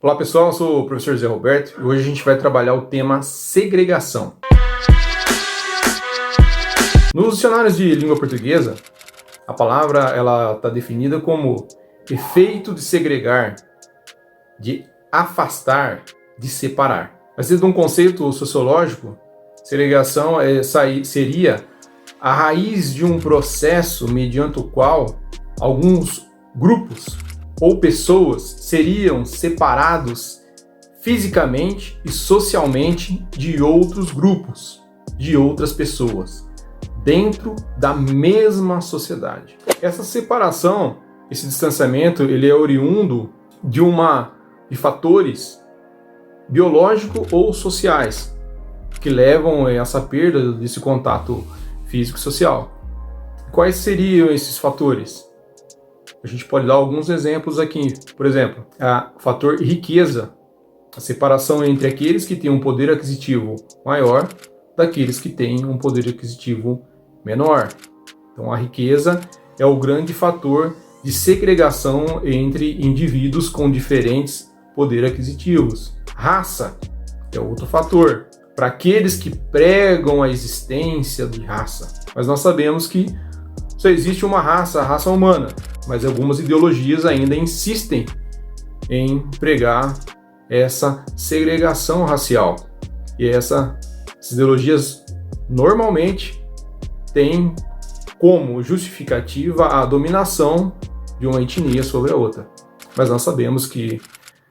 Olá pessoal, eu sou o professor Zé Roberto e hoje a gente vai trabalhar o tema segregação. Nos dicionários de língua portuguesa, a palavra está definida como efeito de segregar, de afastar, de separar. Mas dentro de um conceito sociológico, segregação seria a raiz de um processo mediante o qual alguns grupos ou pessoas seriam separados fisicamente e socialmente de outros grupos, de outras pessoas, dentro da mesma sociedade. Essa separação, esse distanciamento, ele é oriundo de fatores biológicos ou sociais que levam a essa perda desse contato físico e social. Quais seriam esses fatores? A gente pode dar alguns exemplos aqui. Por exemplo, o fator riqueza, a separação entre aqueles que têm um poder aquisitivo maior daqueles que têm um poder aquisitivo menor. Então a riqueza é o grande fator de segregação entre indivíduos com diferentes poderes aquisitivos. Raça é outro fator, para aqueles que pregam a existência de raça. Mas nós sabemos que só existe uma raça, a raça humana, mas algumas ideologias ainda insistem em pregar essa segregação racial. E essas ideologias normalmente têm como justificativa a dominação de uma etnia sobre a outra. Mas nós sabemos que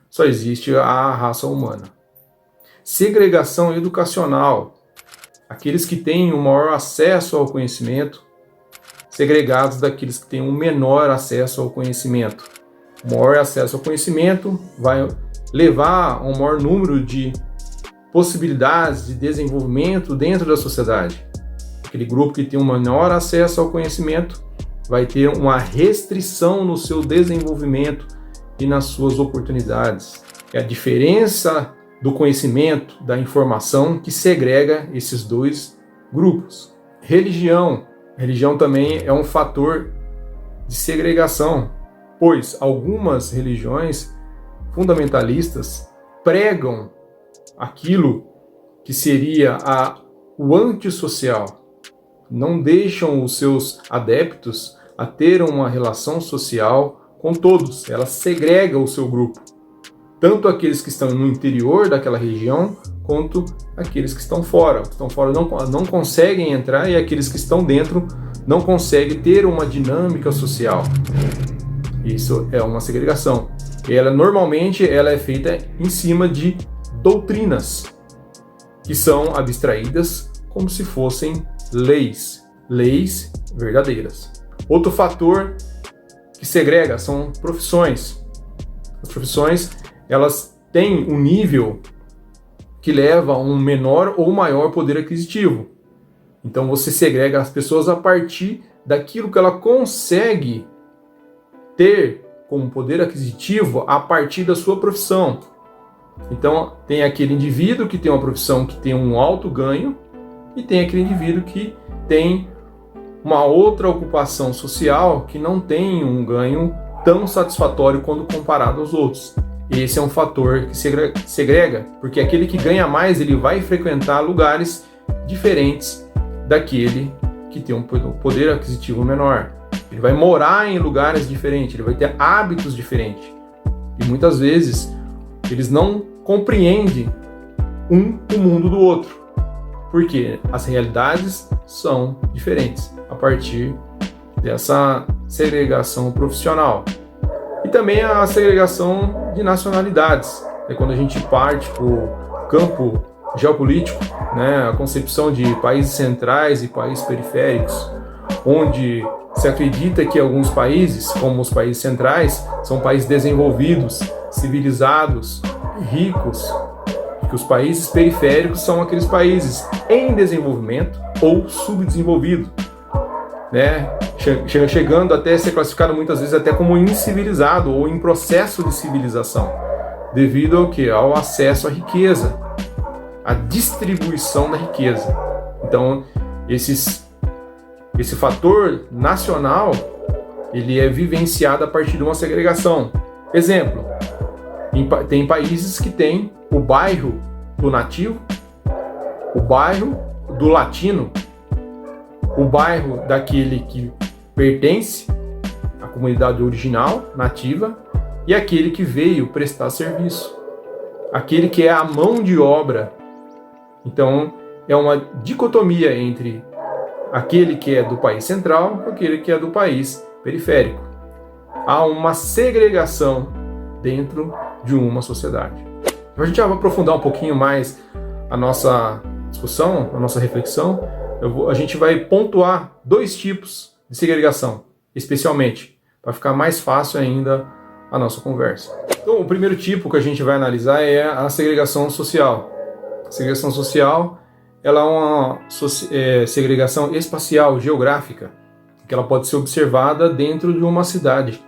só existe a raça humana. Segregação educacional. Aqueles que têm um maior acesso ao conhecimento, segregados daqueles que têm um menor acesso ao conhecimento. O maior acesso ao conhecimento vai levar a um maior número de possibilidades de desenvolvimento dentro da sociedade. Aquele grupo que tem um menor acesso ao conhecimento vai ter uma restrição no seu desenvolvimento e nas suas oportunidades. É a diferença do conhecimento, da informação, que segrega esses dois grupos. Religião também é um fator de segregação, pois algumas religiões fundamentalistas pregam aquilo que seria o antissocial. Não deixam os seus adeptos a ter uma relação social com todos. Ela segrega o seu grupo. Tanto aqueles que estão no interior daquela região, quanto aqueles que estão fora. Os que estão fora não conseguem entrar e aqueles que estão dentro não conseguem ter uma dinâmica social. Isso é uma segregação. E normalmente ela é feita em cima de doutrinas que são abstraídas como se fossem leis verdadeiras. Outro fator que segrega são profissões. As profissões, elas têm um nível que leva a um menor ou maior poder aquisitivo. Então você segrega as pessoas a partir daquilo que ela consegue ter como poder aquisitivo a partir da sua profissão. Então tem aquele indivíduo que tem uma profissão que tem um alto ganho e tem aquele indivíduo que tem uma outra ocupação social que não tem um ganho tão satisfatório quando comparado aos outros. Esse é um fator que segrega, porque aquele que ganha mais, ele vai frequentar lugares diferentes daquele que tem um poder aquisitivo menor. Ele vai morar em lugares diferentes, ele vai ter hábitos diferentes. E muitas vezes, eles não compreendem o mundo do outro, porque as realidades são diferentes a partir dessa segregação profissional. E também a segregação de nacionalidades. É quando a gente parte para o campo geopolítico, né, a concepção de países centrais e países periféricos, onde se acredita que alguns países, como os países centrais, são países desenvolvidos, civilizados, ricos, que os países periféricos são aqueles países em desenvolvimento ou subdesenvolvido, né? Chegando até a ser classificado muitas vezes até como incivilizado ou em processo de civilização, devido ao que? Ao acesso à riqueza, à distribuição da riqueza. Então, esse fator nacional, ele é vivenciado a partir de uma segregação. Exemplo, Tem países que tem o bairro do nativo, o bairro do latino, o bairro daquele que pertence à comunidade original, nativa, e aquele que veio prestar serviço, aquele que é a mão de obra. Então, é uma dicotomia entre aquele que é do país central e aquele que é do país periférico. Há uma segregação dentro de uma sociedade. A gente já vai aprofundar um pouquinho mais a nossa discussão, a nossa reflexão. A gente vai pontuar 2 tipos de segregação, especialmente, para ficar mais fácil ainda a nossa conversa. Então, o primeiro tipo que a gente vai analisar é a segregação social. A segregação social, ela é uma segregação espacial, geográfica, que ela pode ser observada dentro de uma cidade,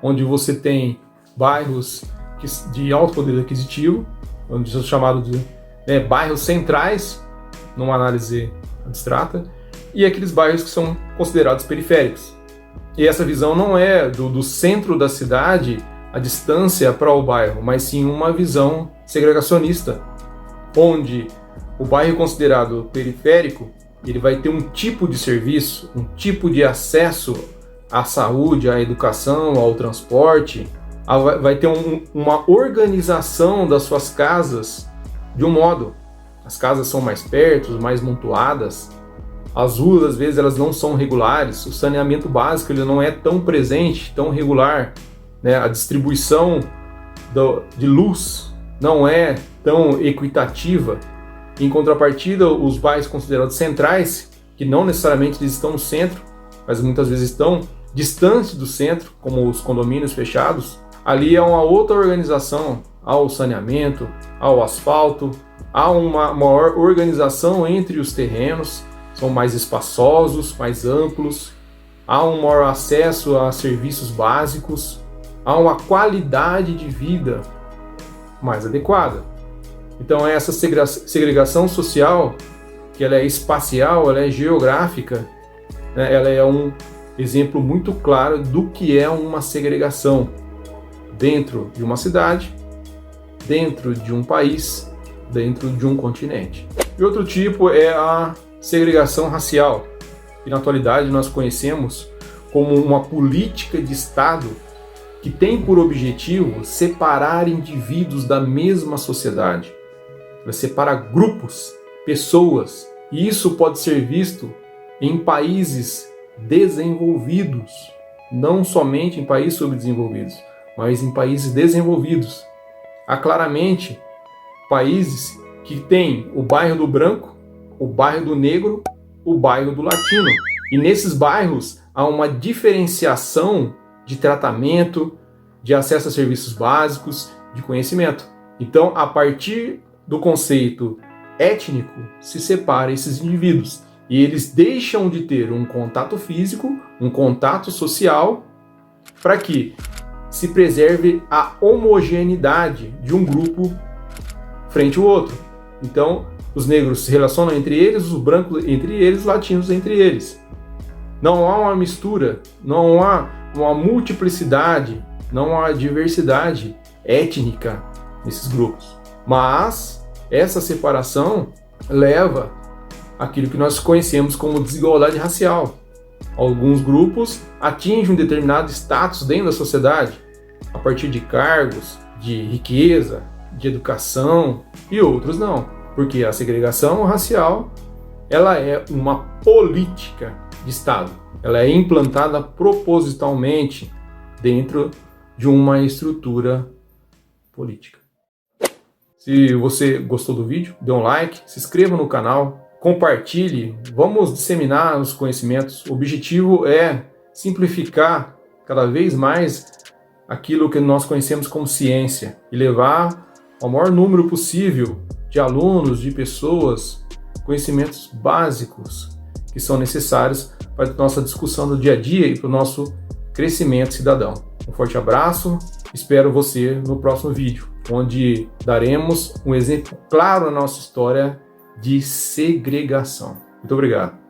onde você tem bairros de alto poder aquisitivo, onde são chamados de bairros centrais, numa análise abstrata, e aqueles bairros que são considerados periféricos. E essa visão não é do centro da cidade, a distância para o bairro, mas sim uma visão segregacionista, onde o bairro considerado periférico, ele vai ter um tipo de serviço, um tipo de acesso à saúde, à educação, ao transporte, vai ter uma organização das suas casas de um modo. As casas são mais perto, mais montuadas, as ruas às vezes elas não são regulares, o saneamento básico ele não é tão presente, tão regular, né? A distribuição de luz não é tão equitativa. Em contrapartida, os bairros considerados centrais, que não necessariamente eles estão no centro, mas muitas vezes estão distantes do centro, como os condomínios fechados, ali há uma outra organização, ao saneamento, ao asfalto, há uma maior organização entre os terrenos, são mais espaçosos, mais amplos, há um maior acesso a serviços básicos, há uma qualidade de vida mais adequada. Então essa segregação social, que ela é espacial, ela é geográfica, né, ela é um exemplo muito claro do que é uma segregação dentro de uma cidade, dentro de um país, dentro de um continente. E outro tipo é a segregação racial, que na atualidade nós conhecemos como uma política de Estado que tem por objetivo separar indivíduos da mesma sociedade. Vai separar grupos, pessoas, e isso pode ser visto em países desenvolvidos, não somente em países subdesenvolvidos, mas em países desenvolvidos. Há claramente países que têm o bairro do branco, o bairro do negro, o bairro do latino. E nesses bairros há uma diferenciação de tratamento, de acesso a serviços básicos, de conhecimento. Então, a partir do conceito étnico, se separa esses indivíduos e eles deixam de ter um contato físico, um contato social, para que se preserve a homogeneidade de um grupo frente ao outro. Então, os negros se relacionam entre eles, os brancos entre eles, os latinos entre eles. Não há uma mistura, não há uma multiplicidade, não há diversidade étnica nesses grupos. Mas essa separação leva àquilo que nós conhecemos como desigualdade racial. Alguns grupos atingem um determinado status dentro da sociedade, a partir de cargos, de riqueza, de educação, e outros não. Porque a segregação racial, ela é uma política de Estado. Ela é implantada propositalmente dentro de uma estrutura política. Se você gostou do vídeo, dê um like, se inscreva no canal, compartilhe, vamos disseminar os conhecimentos. O objetivo é simplificar cada vez mais aquilo que nós conhecemos como ciência e levar ao maior número possível de alunos, de pessoas, conhecimentos básicos que são necessários para a nossa discussão do dia a dia e para o nosso crescimento cidadão. Um forte abraço, espero você no próximo vídeo, onde daremos um exemplo claro na nossa história de segregação. Muito obrigado.